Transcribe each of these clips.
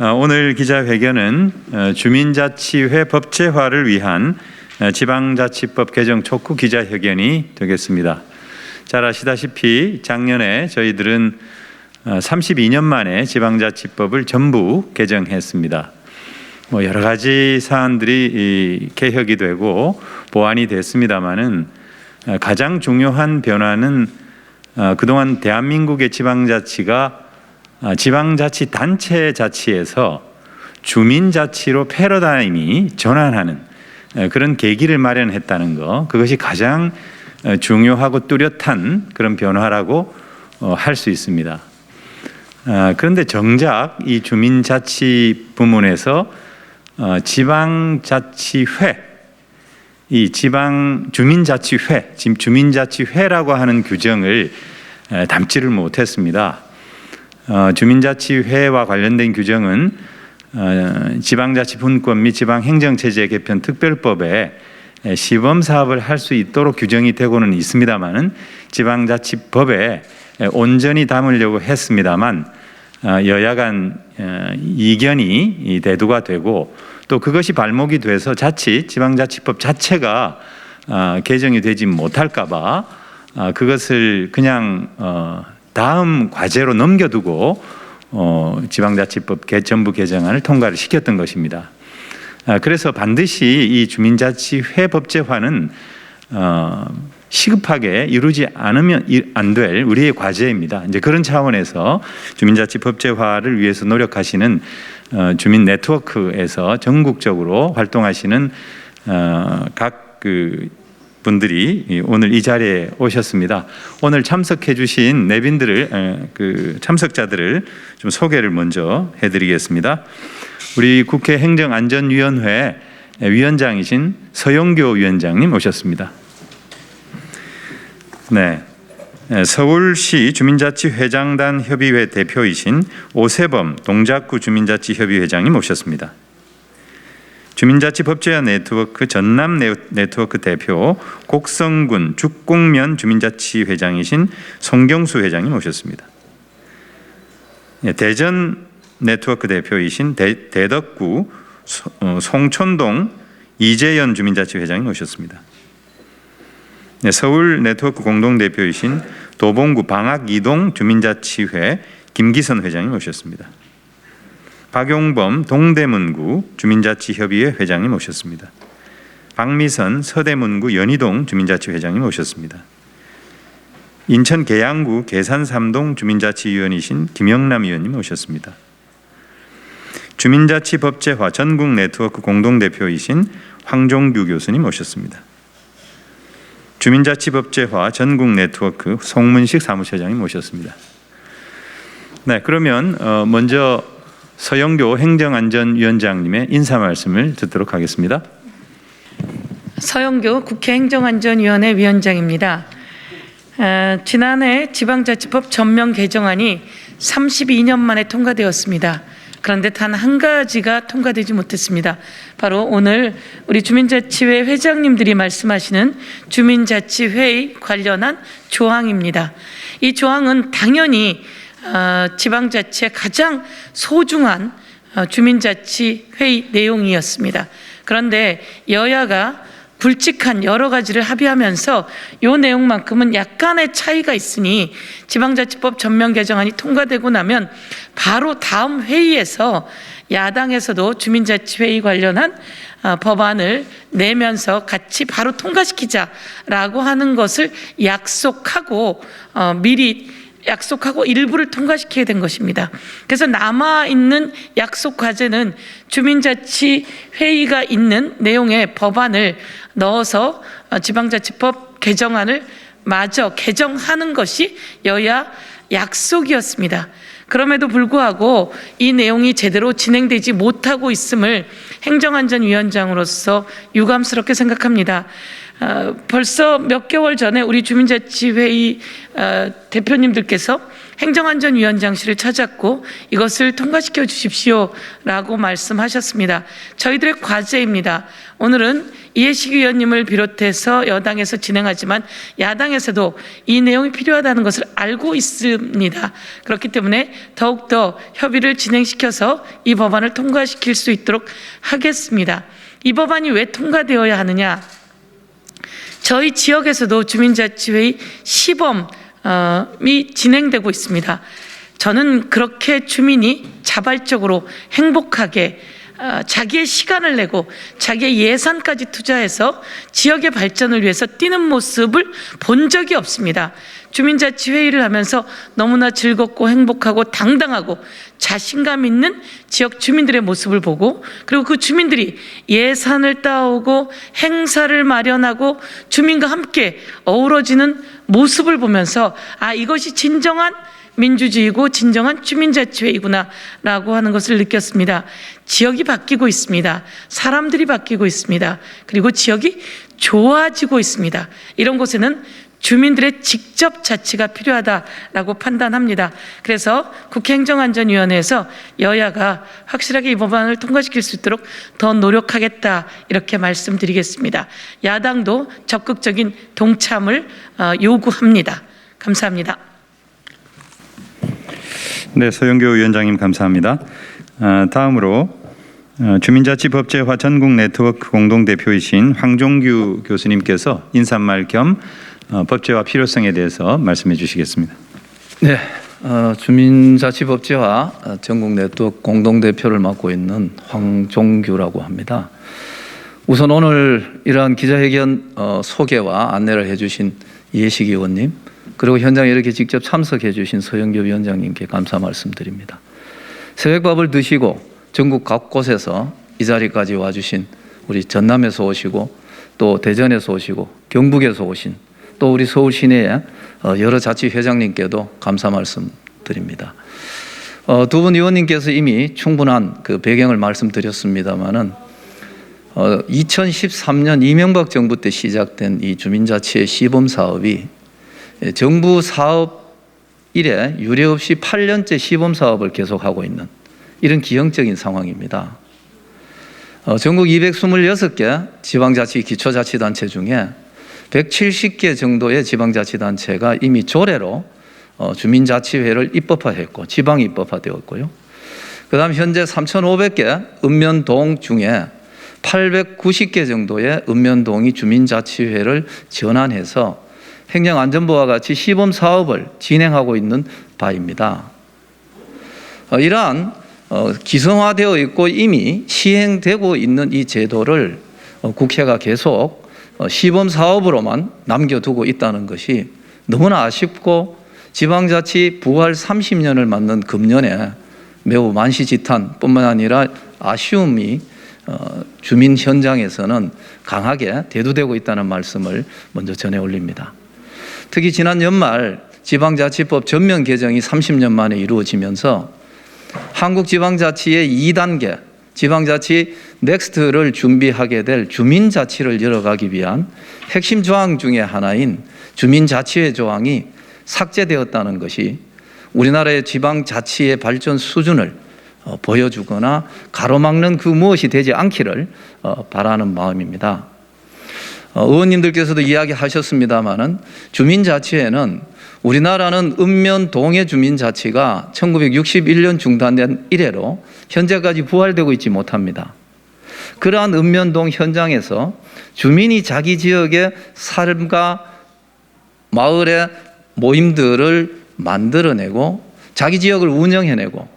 오늘 기자회견은 주민자치회 법제화를 위한 지방자치법 개정 촉구 기자회견이 되겠습니다. 잘 아시다시피 작년에 저희들은 32년 만에 지방자치법을 전부 개정했습니다. 여러 가지 사안들이 개혁이 되고 보완이 됐습니다마는 가장 중요한 변화는 그동안 대한민국의 지방자치가 지방자치단체 자치에서 주민자치로 패러다임이 전환하는 그런 계기를 마련했다는 것, 그것이 가장 중요하고 뚜렷한 그런 변화라고 할 수 있습니다. 그런데 정작 이 주민자치 부문에서 지방자치회, 이 주민자치회, 지금 주민자치회라고 하는 규정을 담지를 못했습니다. 주민자치회와 관련된 규정은 지방자치분권 및 지방행정체제 개편 특별법에 시범사업을 할 수 있도록 규정이 되고는 있습니다만은 지방자치법에 온전히 담으려고 했습니다만 여야 간 이견이 대두가 되고 또 그것이 발목이 돼서 자칫 지방자치법 자체가 개정이 되지 못할까 봐 그것을 그냥 다음 과제로 넘겨두고 지방자치법 전부 개정안을 통과를 시켰던 것입니다. 그래서 반드시 이 주민자치회 법제화는 시급하게 이루지 않으면 안 될 우리의 과제입니다. 이제 그런 차원에서 주민자치 법제화를 위해서 노력하시는 주민 네트워크에서 전국적으로 활동하시는 각 분들이 오늘 이 자리에 오셨습니다. 오늘 참석해 주신 내빈들을 참석자들을 좀 소개를 먼저 해드리겠습니다. 우리 국회 행정안전위원회 위원장이신 서영교 위원장님 오셨습니다. 네, 서울시 주민자치회장단 협의회 대표이신 오세범 동작구 주민자치협의회장님 오셨습니다. 주민자치 법제화 네트워크 전남 네트워크 대표 곡성군 죽곡면 주민자치회장이신 송경수 회장님 오셨습니다. 대전 네트워크 대표이신 대덕구 송촌동 이재연 주민자치회장님 오셨습니다. 서울 네트워크 공동대표이신 도봉구 방학이동 주민자치회 김기선 회장님 오셨습니다. 박용범 동대문구 주민자치협의회 회장님 오셨습니다. 박미선 서대문구 연희동 주민자치회장님 오셨습니다. 인천 계양구 계산 3동 주민자치위원이신 김영남 의원님 오셨습니다. 주민자치 법제화 전국 네트워크 공동대표이신 황종규 교수님 오셨습니다. 주민자치 법제화 전국 네트워크 송문식 사무처장님 오셨습니다. 네, 그러면 먼저 서영교 행정안전위원장님의 인사 말씀을 듣도록 하겠습니다. 서영교 국회 행정안전위원회 위원장입니다. 지난해 지방자치법 전면 개정안이 32년 만에 통과되었습니다. 그런데 단 한 가지가 통과되지 못했습니다. 바로 오늘 우리 주민자치회 회장님들이 말씀하시는 주민자치회의 관련한 조항입니다. 이 조항은 당연히 지방자치의 가장 소중한 주민자치회의 내용이었습니다. 그런데 여야가 굵직한 여러 가지를 합의하면서 이 내용만큼은 약간의 차이가 있으니 지방자치법 전면 개정안이 통과되고 나면 바로 다음 회의에서 야당에서도 주민자치회의 관련한 법안을 내면서 같이 바로 통과시키자라고 하는 것을 약속하고 미리 약속하고 일부를 통과시켜야 된 것입니다. 그래서 남아있는 약속 과제는 주민자치회의가 있는 내용의 법안을 넣어서 지방자치법 개정안을 마저 개정하는 것이 여야 약속이었습니다. 그럼에도 불구하고 이 내용이 제대로 진행되지 못하고 있음을 행정안전위원장으로서 유감스럽게 생각합니다. 벌써 몇 개월 전에 우리 주민자치회의 대표님들께서 행정안전위원장실을 찾았고 이것을 통과시켜 주십시오라고 말씀하셨습니다. 저희들의 과제입니다. 오늘은 이해식 위원님을 비롯해서 여당에서 진행하지만 야당에서도 이 내용이 필요하다는 것을 알고 있습니다. 그렇기 때문에 더욱더 협의를 진행시켜서 이 법안을 통과시킬 수 있도록 하겠습니다. 이 법안이 왜 통과되어야 하느냐? 저희 지역에서도 주민자치회의 시범이 진행되고 있습니다. 저는 그렇게 주민이 자발적으로 행복하게 자기의 시간을 내고 자기의 예산까지 투자해서 지역의 발전을 위해서 뛰는 모습을 본 적이 없습니다. 주민자치회의를 하면서 너무나 즐겁고 행복하고 당당하고 자신감 있는 지역 주민들의 모습을 보고, 그리고 그 주민들이 예산을 따오고 행사를 마련하고 주민과 함께 어우러지는 모습을 보면서 이것이 진정한 민주주의고 진정한 주민자치회이구나 라고 하는 것을 느꼈습니다. 지역이 바뀌고 있습니다. 사람들이 바뀌고 있습니다. 그리고 지역이 좋아지고 있습니다. 이런 곳에는 주민들의 직접 자치가 필요하다라고 판단합니다. 그래서 국회 행정안전위원회에서 여야가 확실하게 이 법안을 통과시킬 수 있도록 더 노력하겠다, 이렇게 말씀드리겠습니다. 야당도 적극적인 동참을 요구합니다. 감사합니다. 네, 서영교 위원장님 감사합니다. 다음으로 주민자치법제화 전국 네트워크 공동대표이신 황종규 교수님께서 인사말 겸 법제화 필요성에 대해서 말씀해 주시겠습니다. 네, 주민자치법제화 전국 네트워크 공동대표를 맡고 있는 황종규라고 합니다. 우선 오늘 이러한 기자회견 소개와 안내를 해주신 이해식 의원님, 그리고 현장에 이렇게 직접 참석해 주신 서영교 위원장님께 감사 말씀드립니다. 새벽밥을 드시고 전국 각곳에서 이 자리까지 와주신 우리 전남에서 오시고 또 대전에서 오시고 경북에서 오신 또 우리 서울 시내의 여러 자치회장님께도 감사 말씀드립니다. 두 분 의원님께서 이미 충분한 그 배경을 말씀드렸습니다마는 2013년 이명박 정부 때 시작된 이 주민자치의 시범 사업이 정부 사업 이래 유례 없이 8년째 시범 사업을 계속하고 있는 이런 기형적인 상황입니다. 전국 226개 지방자치 기초자치단체 중에 170개 정도의 지방자치단체가 이미 조례로 주민자치회를 입법화했고 지방 입법화되었고요. 그 다음 현재 3,500개 읍면동 중에 890개 정도의 읍면동이 주민자치회를 전환해서 행정안전부와 같이 시범 사업을 진행하고 있는 바입니다. 이러한 기성화되어 있고 이미 시행되고 있는 이 제도를 국회가 계속 시범 사업으로만 남겨두고 있다는 것이 너무나 아쉽고 지방자치 부활 30년을 맞는 금년에 매우 만시지탄 뿐만 아니라 아쉬움이 주민 현장에서는 강하게 대두되고 있다는 말씀을 먼저 전해 올립니다. 특히 지난 연말 지방자치법 전면 개정이 30년 만에 이루어지면서 한국지방자치의 2단계 지방자치 넥스트를 준비하게 될 주민자치를 열어가기 위한 핵심 조항 중에 하나인 주민자치회 조항이 삭제되었다는 것이 우리나라의 지방자치의 발전 수준을 보여주거나 가로막는 그 무엇이 되지 않기를 바라는 마음입니다. 의원님들께서도 이야기하셨습니다마는 주민자치회는 우리나라는 읍면동의 주민자치가 1961년 중단된 이래로 현재까지 부활되고 있지 못합니다. 그러한 읍면동 현장에서 주민이 자기 지역의 삶과 마을의 모임들을 만들어내고 자기 지역을 운영해내고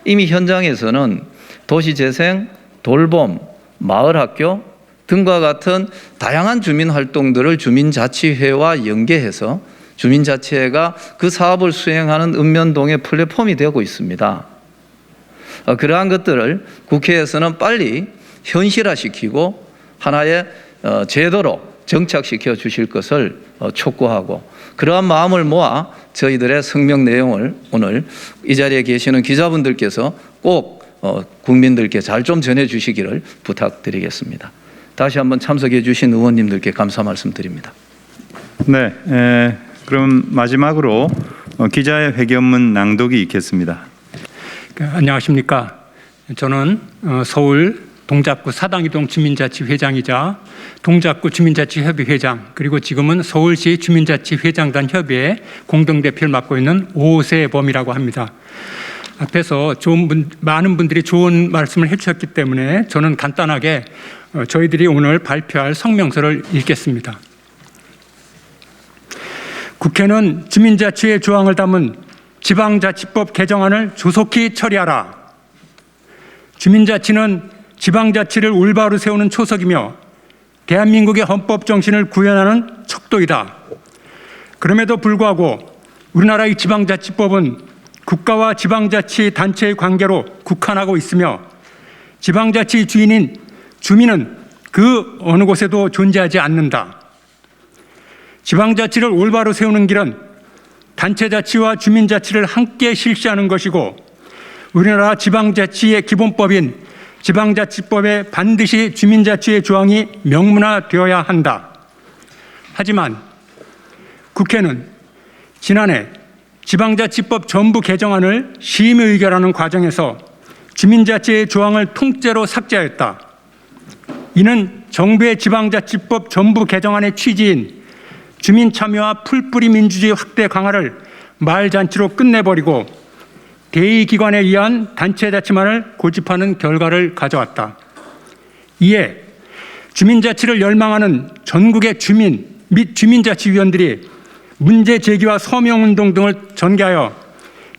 이미 현장에서는 도시재생, 돌봄, 마을학교 등과 같은 다양한 주민활동들을 주민자치회와 연계해서 주민자치회가 그 사업을 수행하는 읍면동의 플랫폼이 되고 있습니다. 그러한 것들을 국회에서는 빨리 현실화시키고 하나의 제도로 정착시켜 주실 것을 촉구하고 그러한 마음을 모아 저희들의 성명 내용을 오늘 이 자리에 계시는 기자분들께서 꼭 국민들께 잘 좀 전해 주시기를 부탁드리겠습니다. 다시 한번 참석해 주신 의원님들께 감사 말씀드립니다. 네, 그럼 마지막으로 기자의 회견문 낭독이 있겠습니다. 안녕하십니까. 저는 서울 동작구 사당이동 주민자치회장이자 동작구 주민자치협의회장 그리고 지금은 서울시 주민자치회장단 협의회 공동대표를 맡고 있는 오세범이라고 합니다. 앞에서 많은 분들이 좋은 말씀을 해주셨기 때문에 저는 간단하게 저희들이 오늘 발표할 성명서를 읽겠습니다. 국회는 주민자치의 조항을 담은 지방자치법 개정안을 조속히 처리하라. 주민자치는 지방자치를 올바로 세우는 초석이며 대한민국의 헌법 정신을 구현하는 척도이다. 그럼에도 불구하고 우리나라의 지방자치법은 국가와 지방자치 단체의 관계로 국한하고 있으며 지방자치 주민은 그 어느 곳에도 존재하지 않는다. 지방자치를 올바로 세우는 길은 단체자치와 주민자치를 함께 실시하는 것이고 우리나라 지방자치의 기본법인 지방자치법에 반드시 주민자치의 조항이 명문화되어야 한다. 하지만 국회는 지난해 지방자치법 전부 개정안을 심의 의결하는 과정에서 주민자치의 조항을 통째로 삭제하였다. 이는 정부의 지방자치법 전부 개정안의 취지인 주민참여와 풀뿌리 민주주의 확대 강화를 말잔치로 끝내버리고 대의기관에 의한 단체자치만을 고집하는 결과를 가져왔다. 이에 주민자치를 열망하는 전국의 주민 및 주민자치위원들이 문제 제기와 서명운동 등을 전개하여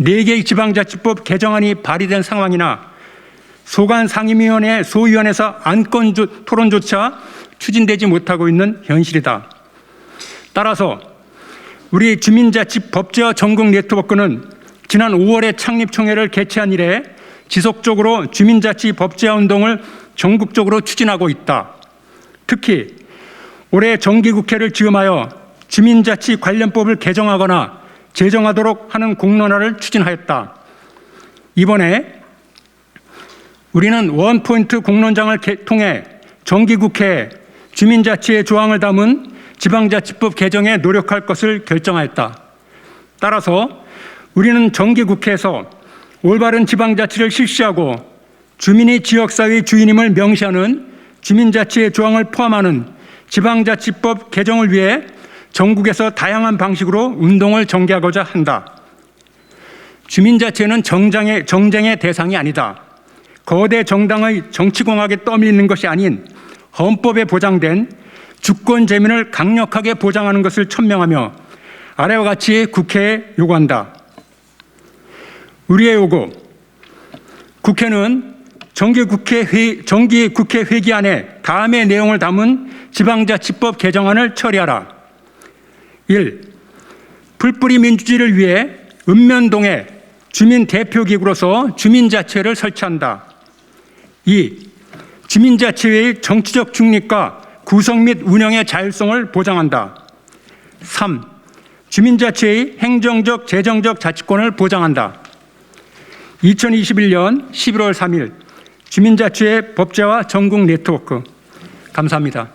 4개의 지방자치법 개정안이 발의된 상황이나 소관상임위원회 소위원회에서 안건 토론조차 추진되지 못하고 있는 현실이다. 따라서 우리 주민자치법제화 전국 네트워크는 지난 5월에 창립총회를 개최한 이래 지속적으로 주민자치 법제화 운동을 전국적으로 추진하고 있다. 특히 올해 정기국회를 즈음하여 주민자치 관련법을 개정하거나 제정하도록 하는 공론화를 추진하였다. 이번에 우리는 원포인트 공론장을 통해 정기국회에 주민자치의 조항을 담은 지방자치법 개정에 노력할 것을 결정하였다. 따라서 우리는 정기국회에서 올바른 지방자치를 실시하고 주민이 지역사회의 주인임을 명시하는 주민자치의 조항을 포함하는 지방자치법 개정을 위해 전국에서 다양한 방식으로 운동을 전개하고자 한다. 주민자치는 정쟁의 대상이 아니다. 거대 정당의 정치공학에 떠밀리는 것이 아닌 헌법에 보장된 주권 재민을 강력하게 보장하는 것을 천명하며 아래와 같이 국회에 요구한다. 우리의 요구, 국회는 정기국회 회기 안에 다음의 내용을 담은 지방자치법 개정안을 처리하라. 1. 풀뿌리 민주주의를 위해 읍면동에 주민대표기구로서 주민자치회를 설치한다. 2. 주민자치회의 정치적 중립과 구성 및 운영의 자율성을 보장한다. 3. 주민자치회의 행정적, 재정적 자치권을 보장한다. 2021년 11월 3일 주민자치회 법제화 전국 네트워크. 감사합니다.